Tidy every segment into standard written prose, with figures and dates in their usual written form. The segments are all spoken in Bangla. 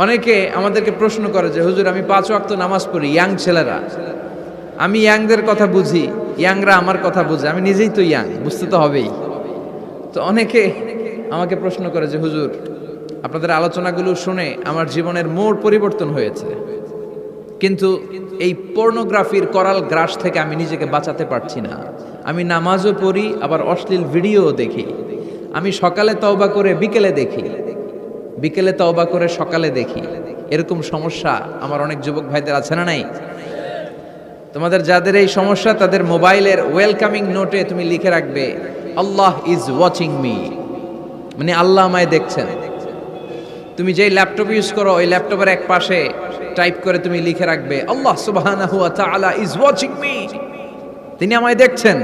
অনেকে আমাদেরকে প্রশ্ন করে যে হুজুর আমি 5 ওয়াক্ত নামাজ পড়ি, ইয়াং ছেলেরা, আমি ইয়াংদের কথা বুঝি, ইয়াংরা আমার কথা বুঝে, আমি নিজেই তো ইয়াং, বুঝতে তো হবেই। তো অনেকে আমাকে প্রশ্ন করে যে হুজুর আপনাদের আলোচনাগুলো শুনে আমার জীবনের মোড় পরিবর্তন হয়েছে, কিন্তু এই পর্নোগ্রাফির করাল গ্রাস থেকে আমি নিজেকে বাঁচাতে পারছি না। আমি নামাজও পড়ি, আবার অশ্লীল ভিডিওও দেখি। আমি সকালে তওবা করে বিকেলে দেখি, বিকেলে তওবা করে সকালে দেখি। এরকম সমস্যা আমার অনেক যুবক ভাইদের আছে না নাই? তোমাদের যাদের এই সমস্যা তাদের মোবাইলের ওয়েলকামিং নোটে তুমি লিখে রাখবে আল্লাহ ইজ ওয়াচিং মি, মানে আল্লাহ আমায় দেখছেন। তুমি যেই ল্যাপটপ ইউজ করো ওই ল্যাপটপের এক পাশে টাইপ করে তুমি লিখে রাখবে আল্লাহ সুবহানাহু ওয়া তাআলা ইজ ওয়াচিং মি, তিনি আমায় দেখছেন,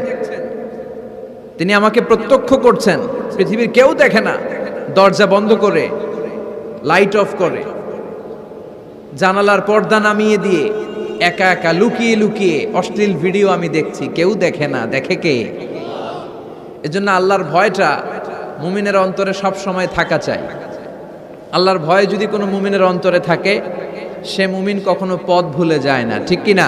তিনি আমাকে প্রত্যক্ষ করছেন। পৃথিবীর কেউ দেখে না, দরজা বন্ধ করে, লাইট অফ করে, জানালার পর্দা নামিয়ে দিয়ে একা একা লুকিয়ে লুকিয়ে অশ্লীল ভিডিও আমি দেখছি, কেউ দেখে না, দেখে কে? এজন্য আল্লাহর ভয়টা মুমিনের অন্তরে সব সময় থাকা চাই। আল্লাহর ভয় যদি কোনো মুমিনের অন্তরে থাকে, সে মুমিন কখনো পথ ভুলে যায় না, ঠিক কি না?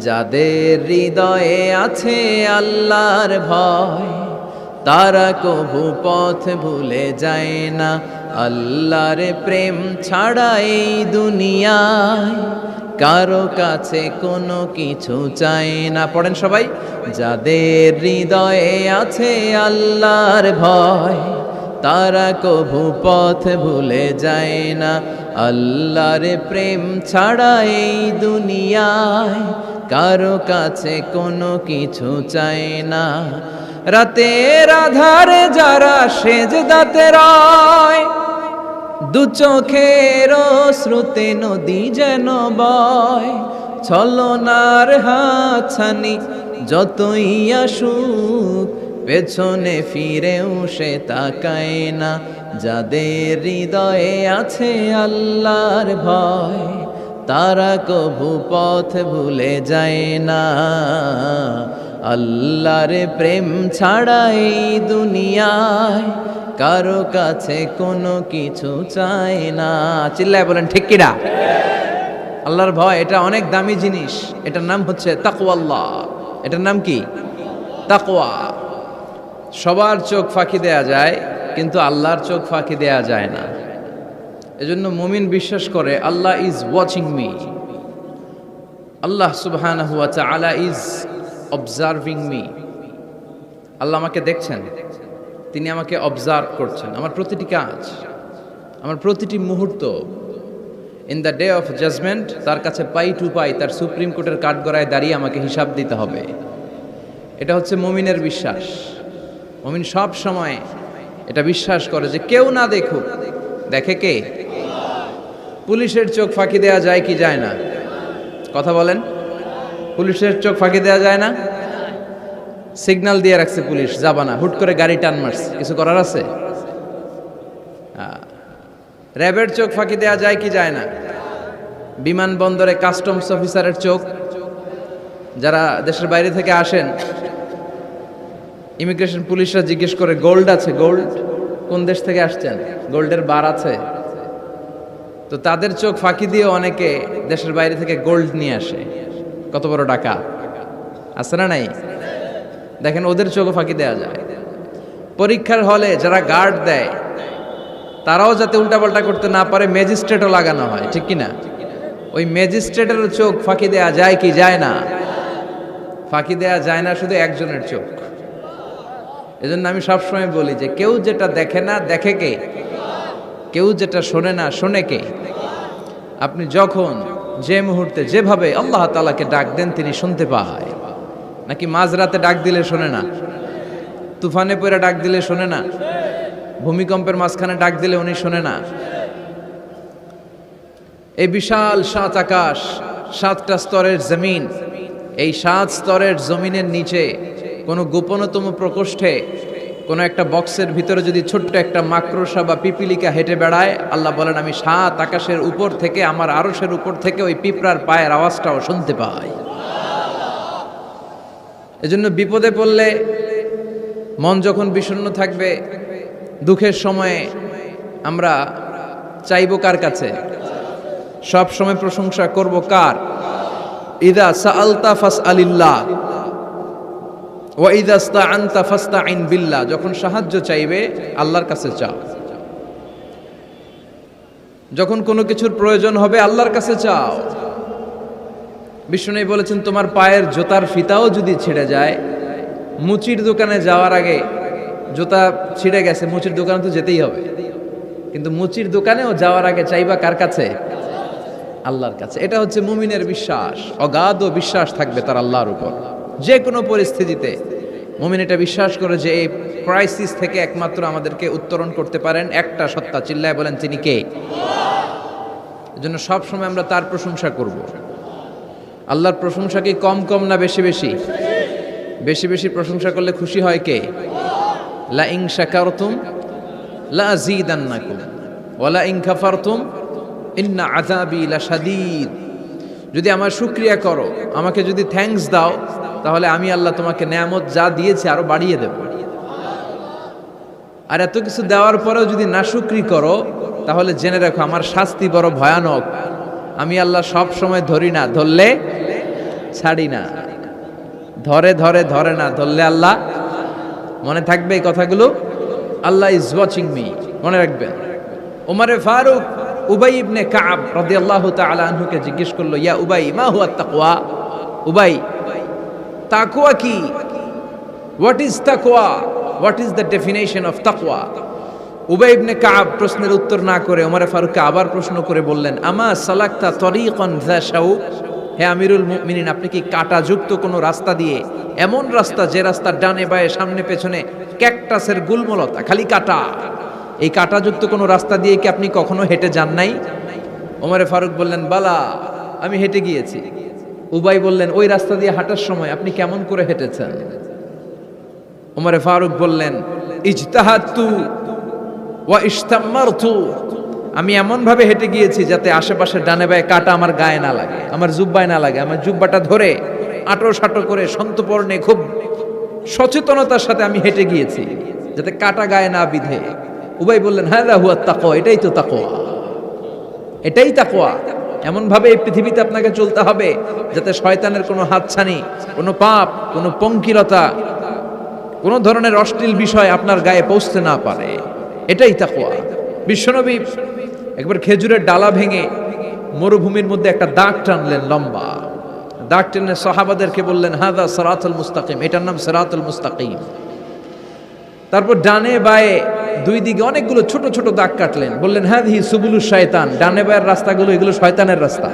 যাদের হৃদয়ে আছে আল্লাহর ভয়, তারা কভু পথ ভুলে যায় না। আল্লাহর প্রেম ছাড়া এই দুনিয়ায় কারো কাছে কোনো কিছু চাই না। পড়েন সবাই, যাদের হৃদয়ে আছে আল্লাহর ভয়, তারা কভু পথ ভুলে যায় না। আল্লাহর প্রেম ছাড়া এই দুনিয়ায় কারো কাছে কোনো কিছু চাই না। রাতের আধারে যারা সেজদাতে রয়, দু চোখের শ্রুতে নদী যেন বয়। ছলনার হাতছানি যতই আসুক, পেছনে ফিরেও সে তাকায় না। যাদের হৃদয়ে আছে আল্লাহর ভয়, তারা কভু পথ ভুলে যায় না। আল্লাহর প্রেম ছাড়া এই দুনিয়ায় কারো কাছে কোনো কিছু চায় না। চিল্লায় বলেন ঠিক কিনা? আল্লাহর ভয় এটা অনেক দামি জিনিস। এটার নাম হচ্ছে তাকওয়াল্লাহ। এটার নাম কি? তাকওয়া। সবার চোখ ফাঁকি দেয়া যায়, কিন্তু আল্লাহর চোখ ফাঁকি দেয়া যায় না। এজন্য মুমিন বিশ্বাস করে আল্লাহ ইজ ওয়াচিং মি, আল্লাহ সুবহানাহু ওয়া তাআলা ইজ অবজার্ভিং মি। আল্লাহ আমাকে দেখছেন, তিনি আমাকে অবজার্ভ করছেন, আমার প্রতিটি কাজ, আমার প্রতিটি মুহূর্ত। In the day of judgement তার কাছে পাই টু পাই, তার সুপ্রিম কোর্টের কাঠগড়ায় দাঁড়িয়ে আমাকে হিসাব দিতে হবে। এটা হচ্ছে মুমিনের বিশ্বাস। মুমিন সব সময় এটা বিশ্বাস করে যে কেউ না দেখুক, দেখে কে? পুলিশের চোখ ফাঁকি দেয়া যায় কি যায় না? কথা বলেন, পুলিশের চোখ ফাঁকি দেয়া যায় না? সিগন্যাল দিয়ে রাখছে পুলিশ, যাবা না, হুট করে গাড়ি টান মারছে, কিছু করার আছে? র্যাবের চোখ ফাঁকি দেয়া যায় কি যায় না? বিমানবন্দরে কাস্টমস অফিসারের চোখ, যারা দেশের বাইরে থেকে আসেন, ইমিগ্রেশন পুলিশরা জিজ্ঞেস করে গোল্ড আছে? গোল্ড কোন দেশ থেকে আসছেন? গোল্ডের বার আছে? তো তাদের চোখ ফাঁকি দিয়ে অনেকে দেশের বাইরে থেকে গোল্ড নিয়ে আসে। কত বড় ডাকাত আছে না নাই? দেখেন, ওদের চোখও ফাঁকি দেওয়া যায়। পরীক্ষার হলে যারা গার্ড দেয়, তারাও যাতে উল্টাপাল্টা করতে না পারে ম্যাজিস্ট্রেটও লাগানো হয়, ঠিক কিনা? ওই ম্যাজিস্ট্রেটের চোখ ফাঁকি দেওয়া যায় কি যায় না? ফাঁকি দেওয়া যায় না শুধু একজনের চোখ। এজন্য আমি সবসময় বলি যে কেউ যেটা দেখে না দেখে কে? কেউ যেটা শোনে না শোনে কে? আপনি যখন যে মুহূর্তে যেভাবে আল্লাহ তাআলাকে ডাক দেন তিনি শুনতে পায়। নাকি মাঝরাতে ডাক দিলে শোনে না? তুফানে পড়ে ডাক দিলে শোনে না? ভূমিকম্পের মাঝখানে ডাক দিলে উনি শোনে না? এই বিশাল 7 আকাশ, 7টা স্তরের জমিন, এই 7 স্তরের জমিনের নিচে কোনো গোপনতম প্রকোষ্ঠে কোনো একটা বক্সের ভিতরে যদি ছোট্ট একটা মাকড়সা বা পিপিলিকা হেঁটে বেড়ায়, আল্লাহ বলেন আমি 7 আকাশের উপর থেকে, আমার আরশের উপর থেকে ওই পিঁপড়ার পায়ের আওয়াজটাও শুনতে পাই। এজন্য বিপদে পড়লে, মন যখন বিষণ্ণ থাকবে, দুঃখের সময়ে আমরা চাইবো কার কাছে? সব সময় প্রশংসা করব কার? ইদা সাআলতা ফাসআলিল্লাহ ওয়া ইদা ইসতাআনতা ফাসতাইন বিল্লাহ। যখন সাহায্য চাইবে আল্লাহর কাছে চাও, যখন কোনো কিছুর প্রয়োজন হবে আল্লাহর কাছে চাও। বিষ্ণু বলেছেন তোমার পায়ের জুতার ফিতাও যদি ছিঁড়ে যায়, মুচির দোকানে যাওয়ার আগে, জুতা ছিঁড়ে গেছে মুচির দোকানে তো যেতেই হবে, কিন্তু মুচির দোকানেও যাওয়ার আগে চাইবা কার কাছে? আল্লাহর কাছে। এটা হচ্ছে মুমিনের বিশ্বাস, অগাধ বিশ্বাস থাকবে তার আল্লাহর উপর। যে কোনো পরিস্থিতিতে মুমিন এটা বিশ্বাস করে যে এই ক্রাইসিস থেকে একমাত্র আমাদেরকে উত্তরণ করতে পারেন একটা সত্তা, চিল্লায় বলেন তিনি কে? এজন্য সব সময় আমরা তার প্রশংসা করব। আল্লাহর প্রশংসা কি কম কম না বেশি বেশি? বেশি বেশি প্রশংসা করলে খুশি হয় কে? লা ইন শাকারতুম লা আযীদান্নাকুম ওয়া লা ইন কাফারতুম ইন্না আযাবি লাশাদীদ। যদি আমার শুকরিয়া করো, আমাকে যদি থ্যাঙ্কস দাও, তাহলে আমি আল্লাহ তোমাকে নেয়ামত যা দিয়েছি আরো বাড়িয়ে দেব। আর এত কিছু দেওয়ার পরেও যদি নাশুকরি করো, তাহলে জেনে রাখো আমার শাস্তি বড় ভয়ানক। আমি আল্লাহ সব সময় ধরি না, ধরলে ছাড়ি না। ধরে ধরে ধরে না, ধরলে আল্লাহ। মনে থাকবে এই কথাগুলো? আল্লাহ ইজ ওয়াচিং মি, মনে রাখবেন। ওমরে ফারুক উবাই ইবনে কাব রাদিয়াল্লাহু তাআলা আনহুকে জিজ্ঞেস করলো, ইয়া উবাই মা হুয়া তাকওয়া? উবাই, তাকওয়া কি? হোয়াট ইজ তাকওয়া? What is the definition of তাকওয়া? উবাই ইবনে কাব প্রশ্নের উত্তর না করে ওমরে ফারুককে আবার প্রশ্ন করে বললেন, আমা সালাকতা তরিকান যা শাউক? হে আমিরুল মুমিনিন, আপনি কি কাঁটাযুক্ত কোনো রাস্তা দিয়ে, এমন রাস্তা যে রাস্তার ডানে বায়ে সামনে পেছনে ক্যাকটাসের গুলমলতা, খালি কাঁটা, এই কাঁটাযুক্ত কোনো রাস্তা দিয়ে কি আপনি কখনো হেঁটে যান নাই? ওমরে ফারুক বললেন, বালা, আমি হেঁটে গিয়েছি। উবাই বললেন, ওই রাস্তা দিয়ে হাঁটার সময় আপনি কেমন করে হেঁটেছেন? ওমরে ফারুক বললেন, ইজতাহাদতু ওয়া ইশতাম্মারতু, আমি এমন ভাবে হেঁটে গিয়েছি যাতে আশেপাশে ডানে বায়ে কাঁটা আমার গায়ে না লাগে, আমার জুব্বায় না লাগে। আমার জুব্বাটা ধরে আটো সাটো করে সন্তপর্ণে খুব সচেতনতার সাথে আমি হেঁটে গিয়েছি যাতে কাঁটা গায়ে না বিধে। উবাই বললেন, হাযা হুয়া তাকওয়া, এটাই তো তাকওয়া, এটাই তাকওয়া। এমন ভাবে এই পৃথিবীতে আপনাকে চলতে হবে যাতে শয়তানের কোনো হাতছানি, কোনো পাপ, কোনো পঙ্কিলতা, কোনো ধরনের অশ্লীল বিষয় আপনার গায়ে পৌঁছতে না পারে। এটাই তাকওয়া। বিশ্বনবী একবার খেজুরের ডালা ভেঙে মরুভূমির মধ্যে একটা দাগ টানলেন, লম্বা দাগ টেনে সাহাবাদেরকে বললেন, হাযা সিরাতুল মুস্তাকিম, এটার নাম সিরাতুল মুস্তাকিম। তারপর ডানে বায়ে দুই দিকে অনেকগুলো ছোট ছোট দাগ কাটলেন, বললেন, হাযিহি সুবুলুশ শায়তান, ডানে বায়ের রাস্তাগুলো এগুলো শয়তানের রাস্তা।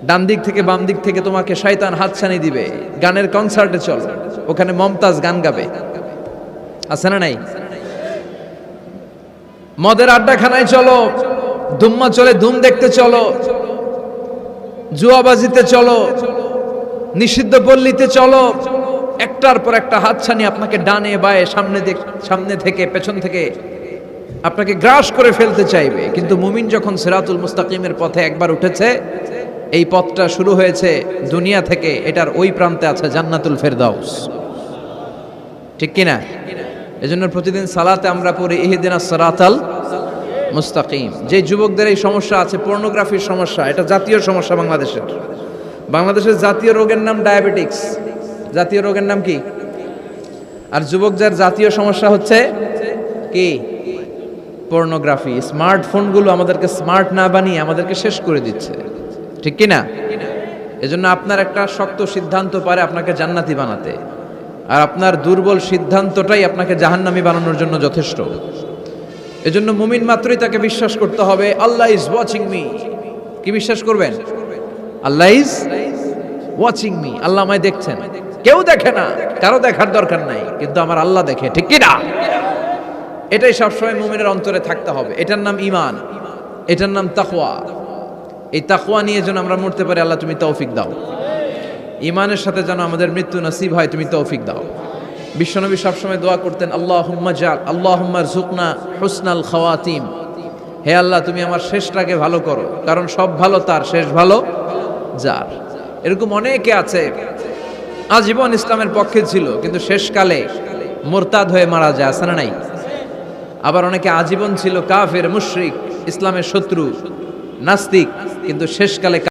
ডান দিক থেকে বাম দিক থেকে তোমাকে শয়তান হাতছানি দিবে। গানের কনসার্টে চলো, ওখানে মমতাজ গান গাবে, আছে না নাই? মদের আড্ডাখানায় চলো, ধুম্মা চলে ধুম দেখতে চলো, জুয়াবাজিতে চলো, নিষিদ্ধ পল্লীতে চলো। একটার পর একটা হাতছানি আপনাকে ডানে বায়ে সামনে থেকে পেছন থেকে আপনাকে গ্রাস করে ফেলতে চাইবে। কিন্তু মুমিন যখন সিরাতুল মুস্তাকিমের পথে একবার উঠেছে, এই পথটা শুরু হয়েছে দুনিয়া থেকে, এটার ওই প্রান্তে আছে জান্নাতুল ফেরদাউস। ঠিক কিনা? এজন্য প্রতিদিন সালাতে আমরা পড়ি ইহদিনাস সিরাতাল মুস্তাকিম। যে যুবকদের এই সমস্যা আছে, পর্নোগ্রাফির সমস্যা, এটা জাতীয় সমস্যা বাংলাদেশের। বাংলাদেশের জাতীয় রোগের নাম ডায়াবেটিক্স। জাতীয় রোগের নাম কি? আর যুবকদের জাতীয় সমস্যা হচ্ছে কি? পর্নোগ্রাফি। স্মার্টফোনগুলো আমাদেরকে স্মার্ট না বানিয়ে আমাদেরকে শেষ করে দিচ্ছে। ঠিক কিনা? এজন্য আপনার একটা শক্ত সিদ্ধান্ত পারে আপনাকে জান্নাতি বানাতে, আর আপনার দুর্বল সিদ্ধান্তটাই আপনাকে জাহান্নামী বানানোর জন্য যথেষ্ট। এজন্য মুমিন মাত্রই তাকে বিশ্বাস করতে হবে, আল্লাহ ইজ ওয়াচিং মি। কি বিশ্বাস করবেন? আল্লাহ ইজ ওয়াচিং মি, আল্লাহ আমায় দেখছেন। কেউ দেখে না, কারো দেখার দরকার নাই, কিন্তু আমার আল্লাহ দেখে। ঠিক কিনা? এটাই সবসময় মুমিনের অন্তরে থাকতে হবে। এটার নাম ঈমান, এটার নাম তাকওয়া। এই তাকওয়া নিয়ে যেন আমরা মরতে পারি, আল্লাহ তুমি তৌফিক দাও। ঈমানের সাথে যেন আমাদের মৃত্যু নসিব হয়, তুমি তৌফিক দাও। বিশ্বনবী সবসময় দোয়া করতেন, আল্লাহুম্মা রযুকনা হুসনাল খাওয়াতিম। হে আল্লাহ, তুমি আমার শেষটাকে ভালো করো, কারণ সব ভালো তার, শেষ ভালো যার। এরকম অনেকে আছে আজীবন ইসলামের পক্ষে ছিল, কিন্তু শেষকালে মোরতাদ হয়ে মারা যায়, আছে না নাই? আবার অনেকে আজীবন ছিল কাফের, মুশরিক, ইসলামের শত্রু, নাস্তিক, কিন্তু শেষকালে